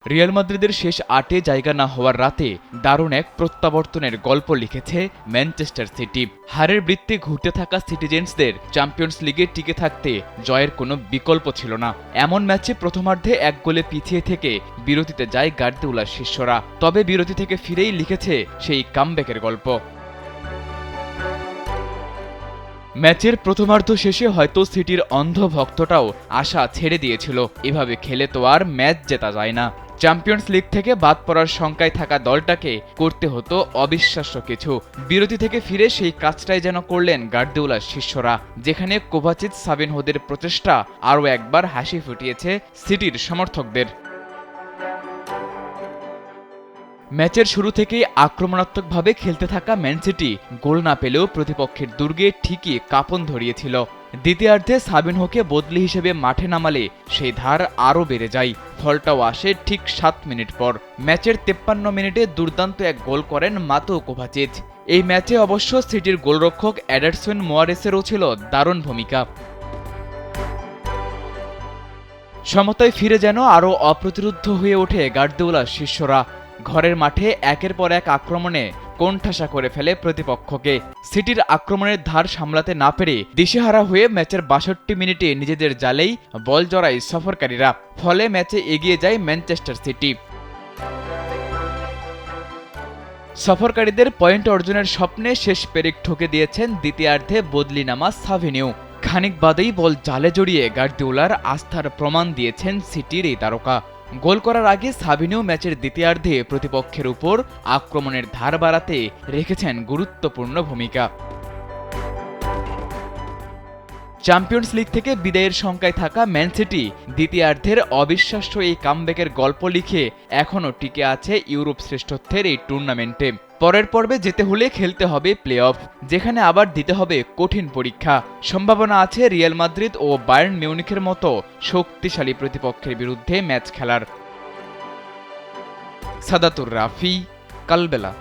Real মাদ্রিদের শেষ ৮-এ জায়গা না হওয়ার রাতে দারুণ এক প্রত্যাবর্তনের গল্প লিখেছে ম্যানচেস্টার সিটি। হারের বৃত্তে ঘুরতে থাকা সিটিজেন্সদের চ্যাম্পিয়ন্স লিগে টিকে থাকতে জয়ের কোনো বিকল্প ছিল না। এমন ম্যাচে প্রথমার্ধে ১ গোলে পিছিয়ে থেকে বিরতিতে যায় গার্দিওলার শিষ্যরা, তবে বিরতি থেকে ফিরেই লিখেছে সেই কামব্যাকের গল্প। ম্যাচের প্রথমার্ধ শেষে হয়তো সিটির অন্ধ ভক্তটাও আশা ছেড়ে দিয়েছিল, এভাবে খেলে তো আর ম্যাচ জেতা যায় না। চ্যাম্পিয়ন্স লিগ থেকে বাদ পড়ার শঙ্কায় থাকা দলটাকে করতে হতো অবিশ্বাস্য কিছু। বিরতি থেকে ফিরে সেই কাজটাই যেন করলেন গার্দিওলার শিষ্যরা, যেখানে কোভাচিচ সাবিনহোদের প্রচেষ্টা আরও একবার হাসি ফুটিয়েছে সিটির সমর্থকদের। ম্যাচের শুরু থেকেই আক্রমণাত্মকভাবে খেলতে থাকা ম্যান সিটি গোল না পেলেও প্রতিপক্ষের দুর্গে ঠিকই কাঁপন ধরিয়েছিল। দ্বিতীয়ার্ধে সাবিনহোকে বদলি হিসেবে মাঠে নামালে সেই ধার আরও বেড়ে যায়। ফলটাও আসে ঠিক ৭ মিনিট পর। ম্যাচের ৫৩ মিনিটে দুর্দান্ত এক গোল করেন মাতো কোভাচিচ। এই ম্যাচে অবশ্য সিটির গোলরক্ষক এডারসন মোয়ারেসেরও ছিল দারুণ ভূমিকা। সমতায় ফিরে যেন আরও অপ্রতিরোধ্য হয়ে ওঠে গার্দিওলার শিষ্যরা। ঘরের মাঠে একের পর এক আক্রমণে কোণঠাসা করে ফেলে প্রতিপক্ষকে। সিটির আক্রমণের ধার সামলাতে না পেরে দিশেহারা হয়ে ম্যাচের ৬২ মিনিটে নিজেদের জালেই বল জড়ায় সফরকারীরা, ফলে ম্যাচে এগিয়ে যায় ম্যানচেস্টার সিটি। সফরকারীদের পয়েন্ট অর্জনের স্বপ্নে শেষ পেরেক ঠুকে দিয়েছেন দ্বিতীয়ার্ধে বদলি নামা সাভিনিও। খানিক বাদেই বল জালে জড়িয়ে গার্দিওলার আস্থার প্রমাণ দিয়েছেন সিটির এই তারকা। গোল করার আগে সাভিনিও ম্যাচের দ্বিতীয়ার্ধে প্রতিপক্ষের উপর আক্রমণের ধার বাড়াতে রেখেছেন গুরুত্বপূর্ণ ভূমিকা। চ্যাম্পিয়ন্স লিগ থেকে বিদায়ের শঙ্কায় থাকা ম্যান সিটি দ্বিতীয়ার্ধের অবিশ্বাস্য এই কামব্যাকের গল্প লিখে এখনও টিকে আছে ইউরোপ শ্রেষ্ঠত্বের এই টুর্নামেন্টে। পরের পর্বে যেতে হলে খেলতে হবে প্লে অফ, যেখানে আবার দিতে হবে কঠিন পরীক্ষা। সম্ভাবনা আছে রিয়াল মাদ্রিদ ও বায়ার্ন মিউনিখের মতো শক্তিশালী প্রতিপক্ষের বিরুদ্ধে ম্যাচ খেলার। সাদাতুর রাফি, কালবেলা।